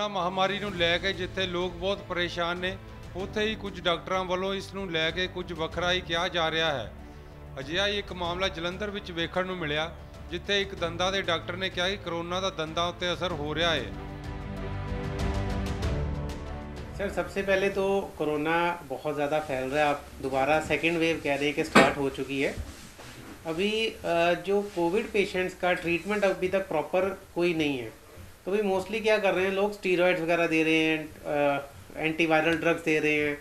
Corona ਮਹਾਮਾਰੀ ਨੂੰ ਲੈ ਕੇ ਜਿੱਥੇ ਲੋਕ ਬਹੁਤ ਪਰੇਸ਼ਾਨ ਨੇ, ਉੱਥੇ ਹੀ ਕੁਝ ਡਾਕਟਰਾਂ ਵੱਲੋਂ ਇਸ ਨੂੰ ਲੈ ਕੇ ਕੁਝ ਵੱਖਰਾ ਹੀ ਕਿਹਾ ਜਾ ਰਿਹਾ ਹੈ। ਅਜਿਹਾ ਹੀ ਇੱਕ ਮਾਮਲਾ ਜਲੰਧਰ ਵਿੱਚ ਵੇਖਣ ਨੂੰ ਮਿਲਿਆ, ਜਿੱਥੇ ਇੱਕ ਦੰਦਾਂ ਦੇ ਡਾਕਟਰ ਨੇ ਕਿਹਾ ਕਿ ਕੋਰੋਨਾ ਦਾ ਦੰਦਾਂ ਉੱਤੇ ਅਸਰ ਹੋ ਰਿਹਾ ਹੈ। सर सबसे पहले तो कोरोना बहुत ज़्यादा फैल रहा है। आप दोबारा सेकेंड वेव कह रहे हैं कि स्टार्ट हो चुकी है। अभी जो कोविड पेशेंट्स का ट्रीटमेंट अभी तक प्रॉपर कोई नहीं है, तो भाई मोस्टली क्या कर रहे हैं लोग, स्टीरॉयड्स वगैरह दे रहे हैं, एंटीवायरल ड्रग्स दे रहे हैं,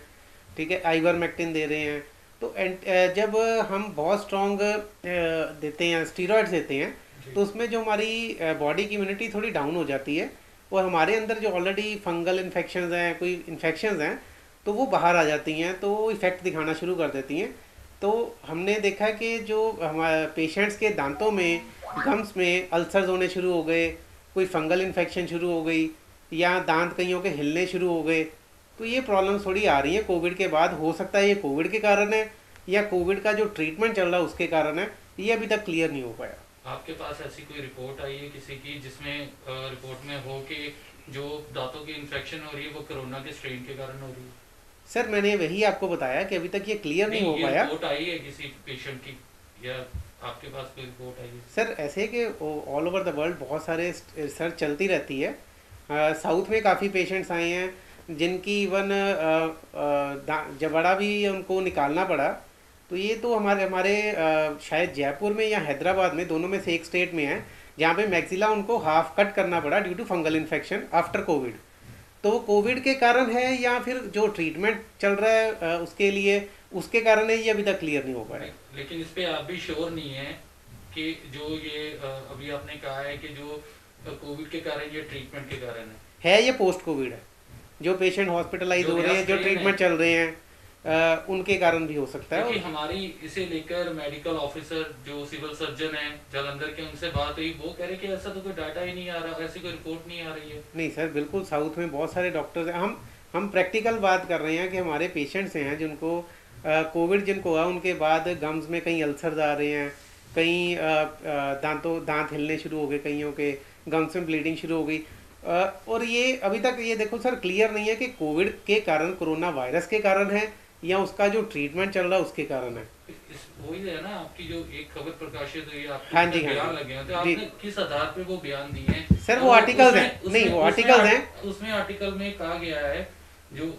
ठीक है, आइवरमेक्टिन दे रहे हैं। तो जब हम बहुत स्ट्रॉन्ग देते हैं, स्टीरॉयड्स देते हैं, तो उसमें जो हमारी बॉडी की इम्यूनिटी थोड़ी डाउन हो जाती है और हमारे अंदर जो ऑलरेडी फंगल इन्फेक्शंस हैं, कोई इन्फेक्शंस हैं, तो वो बाहर आ जाती हैं, तो वो इफ़ेक्ट दिखाना शुरू कर देती हैं। तो हमने देखा कि जो हमारे पेशेंट्स के दांतों में, गम्स में अल्सर्स होने शुरू हो गए, कोई फंगल इन्फेक्शन शुरू हो गई, या दांत कईयों के हिलने शुरू हो गए। तो ये प्रॉब्लम्स थोड़ी आ रही हैं कोविड के बाद। हो सकता है ये कोविड के कारण है या कोविड का जो ट्रीटमेंट चल रहा है उसके कारण है, ये अभी तक क्लियर नहीं हो पाया। आपके पास ऐसी कोई रिपोर्ट आई है किसी की जिसमें रिपोर्ट में हो कि जो दांतों की इन्फेक्शन हो रही है वो कोरोना के स्ट्रेन के कारण हो रही है? सर मैंने वही आपको बताया कि अभी तक ये क्लियर नहीं हो पाया। रिपोर्ट आई है किसी पेशेंट की या आपके पास कोई रिपोर्ट आई है? सर ऐसे है कि ऑल ओवर द वर्ल्ड बहुत सारे रिसर्च चलती रहती है। साउथ में काफ़ी पेशेंट्स आए हैं जिनकी इवन जबड़ा भी उनको निकालना पड़ा। तो ये तो हमारे शायद जयपुर में या हैदराबाद में, दोनों में से एक स्टेट में है, जहाँ पे मैक्सिला उनको हाफ कट करना पड़ा due to fungal infection after Covid. तो वो कोविड के कारण है या फिर जो ट्रीटमेंट चल रहा है उसके लिए, उसके कारण है, ये अभी तक क्लियर नहीं हो पाया। लेकिन इस पे आप भी श्योर नहीं है कि जो ये अभी आपने कहा है कि जो कोविड के कारण ये ट्रीटमेंट के कारण है ये पोस्ट कोविड है। जो पेशेंट हॉस्पिटलाइज हो रहे हैं, जो ट्रीटमेंट चल रहे हैं, उनके कारण भी हो सकता है। क्योंकि हमारी इसे लेकर मेडिकल ऑफिसर जो सिविल सर्जन है जालंधर के, उनसे बात हुई, वो कह रहे कि ऐसा तो कोई डाटा ही नहीं आ रहा, ऐसी कोई रिपोर्ट नहीं आ रही है। नहीं सर, बिल्कुल साउथ में बहुत सारे डॉक्टर्स हैं। हम प्रैक्टिकल बात कर रहे हैं कि हमारे पेशेंट्स हैं जिनको कोविड जिनको हुआ, उनके बाद गम्स में कहीं अल्सर्स आ रहे हैं, कहीं दांत हिलने शुरू हो गए, कईयों के गम्स में ब्लीडिंग शुरू हो गई। और ये अभी तक ये देखो सर क्लियर नहीं है कि कोविड के कारण, कोरोना वायरस के कारण है या उसका जो ट्रीटमेंट चल रहा है उसके कारण है। वही है ना, आपकी जो एक खबर प्रकाशित हुई है, आपके हाँ जी, बयान लगे हैं, तो आपने किस आधार पे वो बयान दिए हैं? सर वो आर्टिकल्स हैं, नहीं वो आर्टिकल्स हैं। उसमें आर्टिकल में कहा गया है जो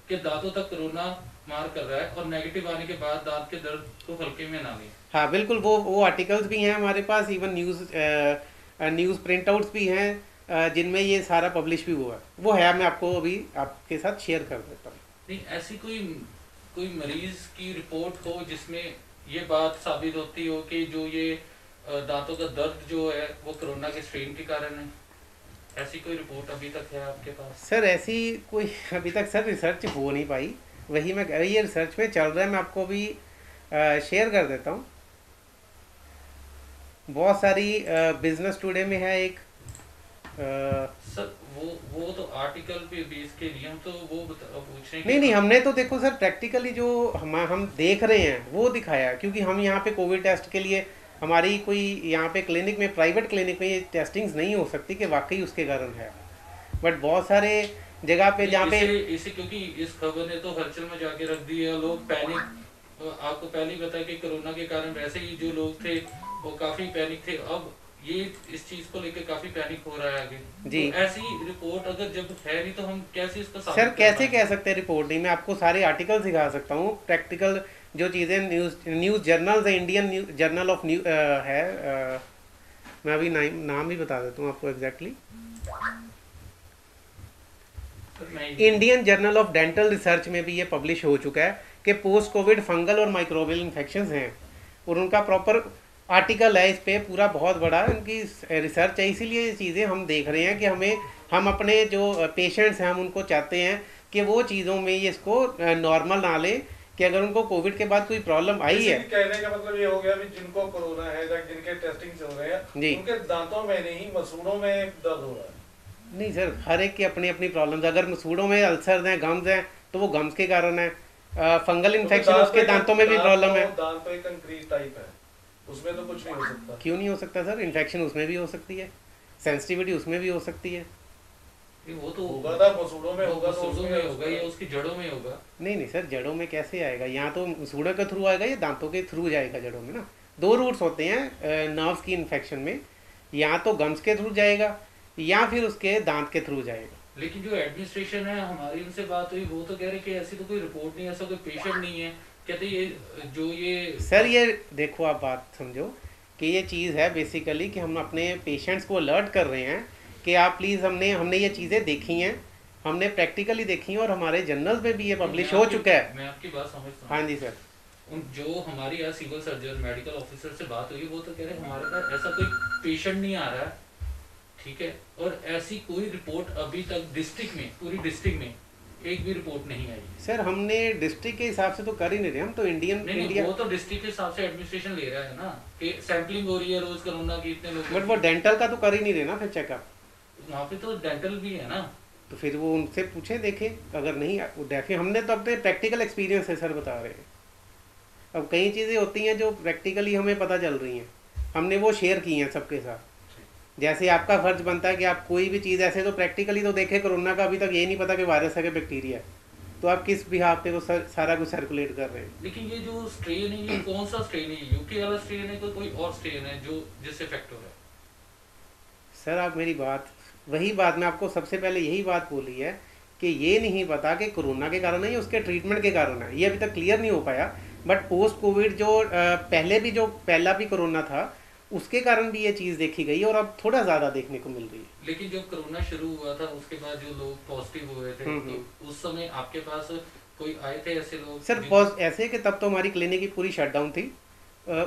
कि दांतों तक कोरोना मार कर रहा है और नेगेटिव आने के बाद दांत के दर्द को हल्के में ना लें। हाँ बिल्कुल, वो आर्टिकल्स भी हैं हमारे पास, इवन न्यूज़ प्रिंट आउट्स भी हैं जिनमें ये सारा पब्लिश भी हुआ है। वो है, मैं आपको अभी आपके साथ शेयर कर देता हूँ। नहीं, ऐसी कोई मरीज की रिपोर्ट हो जिसमें ये बात साबित होती हो कि जो ये दांतों का दर्द जो है वो कोरोना के स्ट्रेन के कारण है, ऐसी कोई रिपोर्ट अभी तक है आपके पास? सर ऐसी कोई अभी तक सर रिसर्च हो नहीं पाई। वही मैं कह रही, ये रिसर्च में चल रहा है, मैं आपको अभी शेयर कर देता हूँ। बहुत सारी बिजनेस टुडे में है एक सर वो तो आर्टिकल पे बेस के लिए हम तो वो पूछ रहे हैं। नहीं हमने तो देखो सर प्रैक्टिकली जो हम देख रहे हैं वो दिखाया, क्योंकि हम यहाँ पे कोविड टेस्ट के लिए हमारी कोई यहाँ पे क्लिनिक में, प्राइवेट क्लिनिक में ये टेस्टिंग्स नहीं हो सकती कि वाकई उसके कारण है। बट बहुत सारे जगह पे जहाँ पे इसे क्योंकि इस खबर ने तो हलचल में जाके रख दी है, लोग पैनिक, आपको पहले ही बताया कि कोरोना के कारण वैसे ही जो लोग थे वो काफी पैनिक थे। अब ये इस चीज को लेकर काफी पैनिक हो रहा है आगे जी। तो ऐसी रिपोर्ट अगर जब है नहीं तो हम कैसे इसका सर कैसे कह सकते हैं रिपोर्ट नहीं? मैं आपको सारे आर्टिकल दिखा सकता हूँ, प्रैक्टिकल जो चीज़ें न्यूज़ जर्नल्स है, इंडियन जर्नल ऑफ है, मैं अभी नाम भी बता देता हूँ आपको exactly. Indian journal of dental research में भी ये पब्लिश हो चुका है कि पोस्ट कोविड फंगल और माइक्रोबियल इन्फेक्शंस हैं, और उनका प्रॉपर आर्टिकल है इस पे पूरा, बहुत बड़ा उनकी रिसर्च है। इसीलिए ये चीज़ें हम देख रहे हैं कि हम अपने जो पेशेंट्स हैं हम उनको चाहते हैं कि वो चीज़ों में ये इसको नॉर्मल ना लें, कि अगर उनको कोविड के बाद कोई प्रॉब्लम आई है। कहने का मतलब ये हो गया भी जिनको कोरोना है या जिनके टेस्टिंग चल रहे हैं जी, उनके दांतों में नहीं मसूड़ों में दर्द हो रहा है। नहीं सर, हर एक की अपनी अपनी प्रॉब्लम्स। अगर मसूड़ों में अल्सर हैं, गम्स हैं, तो वो गम्स के कारण है। फंगल इन्फेक्शन उसके दांतों में भी प्रॉब्लम है। दांत तो एक कंक्रीट टाइप है, उसमें तो कुछ नहीं हो सकता। क्यों नहीं हो सकता सर? इन्फेक्शन उसमें भी हो सकती है, सेंसिटिविटी उसमें भी हो सकती है। वो तो होगा था मसूड़ों में, होगा तो मसूड़ों में होगा या उसकी जड़ों में होगा। नहीं जड़ जड़ों में कैसे आएगा, यहाँ तो मसूड़ों के थ्रू आएगा या दांतों के थ्रू जाएगा जड़ों में ना। दो रूट्स होते हैं नर्व्स की इन्फेक्शन में, या तो गम्स के थ्रू जाएगा या फिर उसके दांत के थ्रू जाएगा। लेकिन जो एडमिनिस्ट्रेशन है, हमारी उनसे बात हुई, वो तो कह रहे कि ऐसी तो कोई रिपोर्ट नहीं है, ऐसा कोई पेशेंट नहीं है। कहते ये सर ये देखो आप बात समझो कि ये चीज़ है बेसिकली कि हम अपने पेशेंट्स को अलर्ट कर रहे हैं कि आप प्लीज़, हमने ये चीज़ें देखी हैं, हमने प्रैक्टिकली देखी हैं और हमारे जर्नल्स में भी ये पब्लिश हो चुका है। मैं आपकी बात समझता हूँ। हाँ जी सर। जो हमारी यहाँ सिविल सर्जन मेडिकल ऑफिसर से बात हुई, वो तो कह रहे हमारे पास ऐसा कोई पेशेंट नहीं आ रहा है, ठीक है, और ऐसी कोई रिपोर्ट अभी तक डिस्ट्रिक्ट में, पूरी डिस्ट्रिक्ट में एक भी रिपोर्ट नहीं आई। सर हमने डिस्ट्रिक्ट के हिसाब से तो कर ही नहीं रहे, हम तो इंडिया वो तो डिस्ट्रिक्ट के हिसाब से एडमिनिस्ट्रेशन ले रहा है ना कि सैंपलिंग हो रही है रोज कोरोना की इतने लोग, बट वो डेंटल का तो कर ही नहीं रहे ना फिर चेकअप। वहाँ पे तो डेंटल भी है ना, तो फिर वो उनसे पूछे देखे, अगर नहीं देखिए हमने तो अपने प्रैक्टिकल एक्सपीरियंस है सर बता रहे हैं। अब कई चीज़ें होती हैं जो प्रैक्टिकली हमें पता चल रही हैं, हमने वो शेयर की हैं सबके साथ। जैसे आपका फर्ज बनता है कि आप कोई भी चीज़ ऐसे तो प्रैक्टिकली तो देखें, कोरोना का अभी तक ये नहीं पता कि वायरस है कि बैक्टीरिया है, तो आप किस बिहाफ पे वो सारा कुछ सर्कुलेट कर रहे हैं। लेकिन ये जो स्ट्रेन है, ये कौन सा स्ट्रेन है? यूके वाला स्ट्रेन है, कोई और स्ट्रेन है जो जिससे इफेक्ट हो रहा है? सर आप मेरी बात, वही बात मैं आपको सबसे पहले यही बात बोली है कि ये नहीं पता कि कोरोना के कारण है या उसके ट्रीटमेंट के कारण है, ये अभी तक क्लियर नहीं हो पाया। बट पोस्ट कोविड जो पहला भी कोरोना था, उसके कारण भी ये चीज़ देखी गई और अब थोड़ा ज़्यादा देखने को मिल रही है। लेकिन जब कोरोना शुरू हुआ था उसके बाद जो लोग पॉजिटिव हुए थे, तो उस समय आपके पास कोई आए थे ऐसे लोग? सर ऐसे कि तब तो हमारी क्लिनिक की पूरी शटडाउन थी।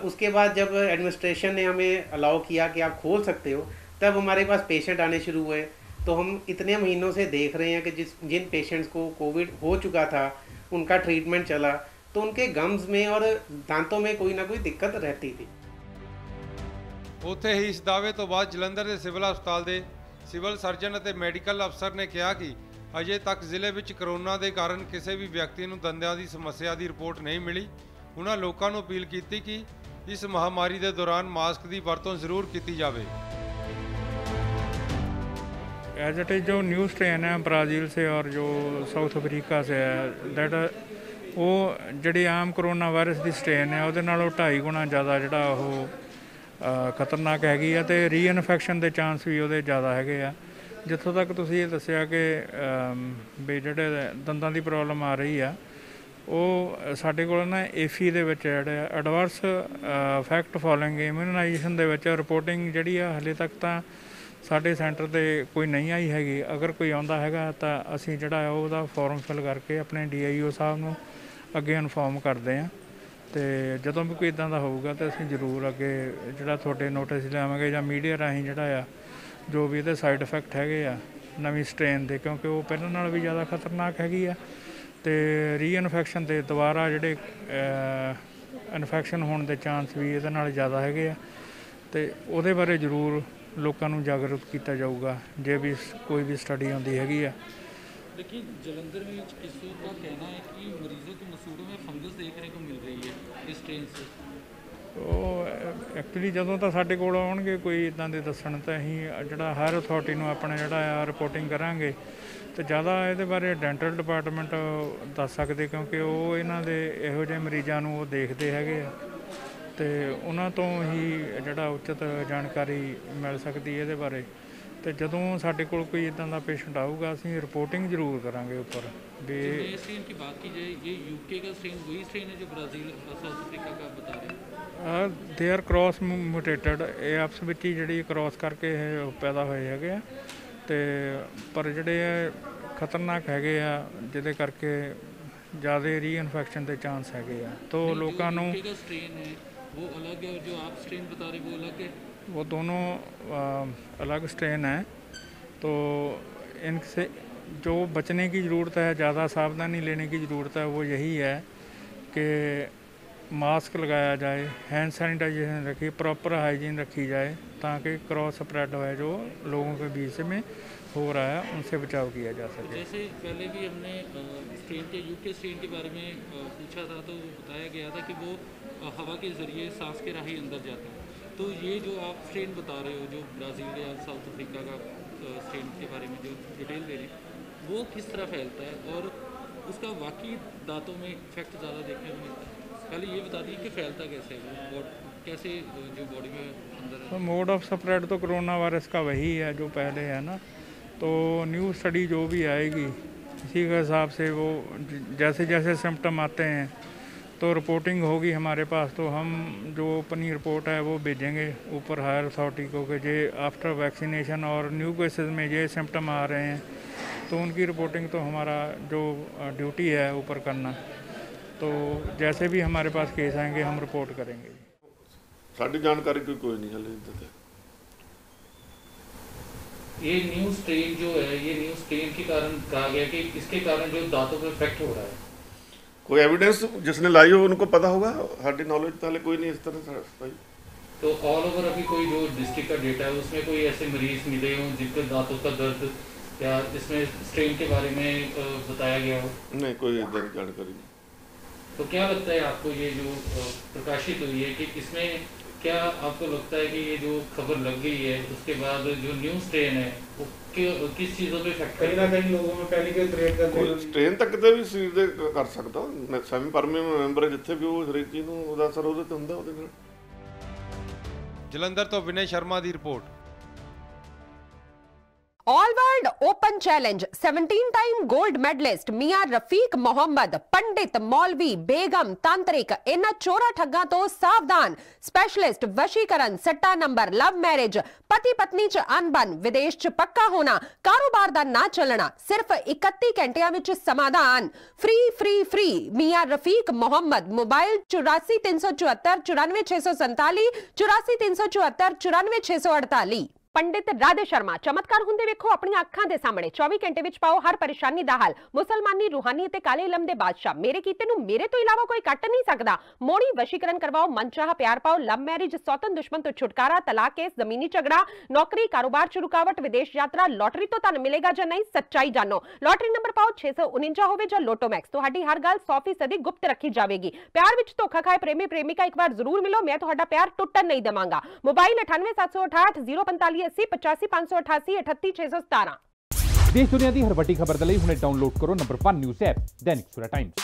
उसके बाद जब एडमिनिस्ट्रेशन ने हमें अलाउ किया कि आप खोल सकते हो, तब हमारे पास पेशेंट आने शुरू हुए। तो हम इतने महीनों से देख रहे हैं कि जिन पेशेंट्स को कोविड हो चुका था उनका ट्रीटमेंट चला, तो उनके गम्स में और दांतों में कोई ना कोई दिक्कत रहती थी। ਉੱਥੇ ਹੀ ਇਸ ਦਾਅਵੇ ਤੋਂ ਬਾਅਦ ਜਲੰਧਰ ਦੇ ਸਿਵਲ ਹਸਪਤਾਲ ਦੇ ਸਿਵਲ ਸਰਜਨ ਅਤੇ ਮੈਡੀਕਲ ਅਫਸਰ ਨੇ ਕਿਹਾ ਕਿ ਅਜੇ ਤੱਕ ਜ਼ਿਲ੍ਹੇ ਵਿੱਚ ਕਰੋਨਾ ਦੇ ਕਾਰਨ ਕਿਸੇ ਵੀ ਵਿਅਕਤੀ ਨੂੰ ਦੰਦਾਂ ਦੀ ਸਮੱਸਿਆ ਦੀ ਰਿਪੋਰਟ ਨਹੀਂ ਮਿਲੀ। ਉਹਨਾਂ ਲੋਕਾਂ ਨੂੰ ਅਪੀਲ ਕੀਤੀ ਕਿ ਇਸ ਮਹਾਮਾਰੀ ਦੇ ਦੌਰਾਨ ਮਾਸਕ ਦੀ ਵਰਤੋਂ ਜ਼ਰੂਰ ਕੀਤੀ ਜਾਵੇ। एज इट इज़ जो न्यू स्ट्रेन है ब्राज़ील से और जो साउथ अफ्रीका से है, दैट वो जी आम करोना वायरस की स्ट्रेन है वो 2.5 गुणा ज़्यादा जोड़ा वो खतरनाक हैगी है, तो रीइनफैक्शन के चांस भी वो ज़्यादा है। जितों तक तुसीं ये दस्सिया कि भी जोड़े दंदां की प्रॉब्लम आ रही है, वो साडे कोल ना एफी दे विच जिहड़े एडवर्स इफैक्ट फॉलोइंग इम्यूनाइजेशन दे विच रिपोर्टिंग जिहड़ी है हाले तक तो साडे सेंटर ते कोई नहीं आई हैगी। अगर कोई आउंदा हैगा तां असीं जिहड़ा है उहदा फॉर्म फिल करके अपने DIO साहब नूं अगे इनफॉर्म करदे हां, तो जदों भी कोई इदां दा होऊगा तो असीं जरूर अगे जिहड़ा तुहाडे नोटिस लिआवांगे जां मीडिया राहीं जिहड़ा आ जो भी इहदे साइड इफैक्ट हैगे आ नवीं स्ट्रेन दे, क्योंकि वो पहले नाल भी ज़्यादा खतरनाक हैगी आ, तो रीइनफैक्शन दे दोबारा जिहड़े इन्फैक्शन होने के चांस भी इहदे नाल ज़्यादा हैगे आ, तो उहदे बारे जरूर लोगों को जागरूक किया जाऊगा जे भी कोई भी स्टडी आती हैगी आ। लेकिन जलंधर में किसी का कहना है कि मरीजों के मसूड़ों में फंगस देखने को मिल रही है इस ट्रेन से। तो एक्चुअली जदों तो साडे कोल आउणगे कोई इदां दे दस्सण तां असीं जिहड़ा हायर अथॉरिटी नूं अपने जिहड़ा आ रिपोर्टिंग करांगे, तो ज़्यादा इहदे बारे डेंटल डिपार्टमेंट दस सकदे, क्योंकि वो इन्हां दे इहो जिहे मरीज़ां नूं वो देखदे हैगे आ, तो उन्हां तो ही जिहड़ा उचित जानकारी मिल सकती है इहदे बारे। तो जदों साडे कोल कोई इदां दा पेशेंट आऊगा असीं रिपोर्टिंग जरूर करांगे उपर भी। स्ट्रेन की बात की जाए, ये यूके का स्ट्रेन वही स्ट्रेन है जो ब्राज़ील साउथ अफ्रीका का बता रहे हैं? दे आर क्रॉस म्यूटेटेड, ये आपस में ही जी क्रॉस करके पैदा होए है, तो पर जोड़े खतरनाक है जिहदे करके ज़्यादा रीइनफैक्शन के चांस है। तो लोगों वो अलग है और जो आप स्ट्रेन बता रहे वो अलग है? वो दोनों अलग स्ट्रेन है। तो इनसे जो बचने की ज़रूरत है, ज़्यादा सावधानी लेने की ज़रूरत है, वो यही है कि मास्क लगाया जाए, हैंड सैनिटाइजेशन रखी, प्रॉपर हाइजीन रखी जाए, ताकि क्रॉस स्प्रेड हो जो लोगों के बीच में हो रहा है उनसे बचाव किया जा सके। जैसे पहले भी हमने स्ट्रेन के यूके स्ट्रेन के बारे में पूछा था, तो बताया गया था कि वो हवा के ज़रिए सांस के राही अंदर जाता है। तो ये जो आप स्ट्रेन बता रहे हो जो ब्राज़ील या साउथ अफ्रीका का स्ट्रेन के बारे में जो डिटेल दे रहे हैं, वो किस तरह फैलता है और उसका वाकई दांतों में इफेक्ट ज़्यादा देखने को मिलता है? पहले ये बता दीजिए कि फैलता कैसे है वो, कैसे जो बॉडी में अंदर तो मोड ऑफ स्प्रेड तो कोरोना वायरस का वही है जो पहले है ना, तो न्यू स्टडी जो भी आएगी इसी के हिसाब से वो जैसे जैसे सिम्टम आते हैं तो रिपोर्टिंग होगी हमारे पास, तो हम जो अपनी रिपोर्ट है वो भेजेंगे ऊपर हायर अथॉरिटी को कि ये आफ्टर वैक्सीनेशन और न्यू केसेस में ये सिम्टम आ रहे हैं, तो उनकी रिपोर्टिंग तो हमारा जो ड्यूटी है ऊपर करना, तो जैसे भी हमारे पास केस आएंगे हम रिपोर्ट करेंगे। साड़ी जानकारी कोई नहीं हले देते। ये न्यू स्ट्रेन जो है, ये न्यू स्ट्रेन के कारण कहा गया कि इसके कारण जो दांतों पर इफेक्ट हो रहा है, कोई एविडेंस जिसने लाई हो उनको पता होगा, हमारी नॉलेज तो कोई नहीं इस तरह से। तो ऑल ओवर अभी कोई जो डिस्ट्रिक्ट का डेटा है उसमें कोई ऐसे मरीज मिले हों जिनके दांतों का दर्द या इसमें स्ट्रेन के बारे में बताया गया हो? नहीं, कोई जानकारी नहीं। तो क्या लगता है आपको ये जो प्रकाशित हुई है कि इसमें क्या आपको लगता है कि ये जो खबर लग गई है उसके बाद जो न्यू स्ट्रेन है वो किस चीज़ों पे इफेक्ट कहीं ना कहीं लोगों में पैनिक क्रिएट कर स्ट्रेन तक किਤੇ ਵੀ ਸਰੀਰ ਦੇ ਕਰ ਸਕਦਾ, ਸੈਮੀ ਪਰਮੇਨੈਂਟ ਮੈਂਬਰ ਜਿੱਥੇ ਵੀ ਉਹ ਹਰੇਕ ਚੀਜ਼ ਨੂੰ ਉਹਦਾ ਅਸਰ ਉਹਦੇ ਤੇ ਹੁੰਦਾ ਉਹਦੇ ਨਾਲ। ਜਲੰਧਰ ਤੋਂ ਵਿਨय ਸ਼ਰਮਾ ਦੀ report. All world open challenge 17-टाइम गोल्ड मेडलिस्ट मियां रफीक मोहम्मद, पंडित, मौलवी, बेगम, तांत्रिक, इन चोरा ठग्गा तो सावधान। स्पेशलिस्ट वशीकरण, सट्टा नंबर, लव मैरिज, पति पत्नी च अनबन, विदेश च पक्का होना, कारोबार दा ना चलना, सिर्फ 31 घंटिया विच समाधान। फ्री फ्री फ्री मियां रफीक मोहम्मद। मोबाइल 84 374 94 647 84 374 94 648। पंडित राधे शर्मा, चमत्कार हुंदे वेखो अपनी अखां दे सामने। 24 घंटे विच पाओ हर परेशानी दा हल। मुसलमानी, रूहानी ते काले इलम दे बादशाह, मेरे कीते नूं मेरे तो इलावा कोई कट नहीं सकदा। मोड़ी वशीकरण करवाओ, मनचाहा प्यार पाओ, लव मैरिज, सौतन दुश्मन तो छुटकारा, तलाक केस, जमीनी झगड़ा, नौकरी, कारोबार च रुकावट, विदेश यात्रा, लॉटरी तो तन मिलेगा जां नहीं, सच्चाई जानो। लॉटरी नंबर पाओ 649 होवे जां लोटो मैक्स, तुहाडी हर गल 100% गुप्त रखी जावेगी। प्यार विच धोखा खाए प्रेमी प्रेमिका एक बार जरूर मिलो, मैं तुहाडा प्यार टुटन नहीं देवांगा। मोबाइल 98 768 045 80 85 588 38 617। देश दुनिया की हर वड्डी खबर दे लई हुणे डाउनलोड करो number 1 news app Dainik Savera times.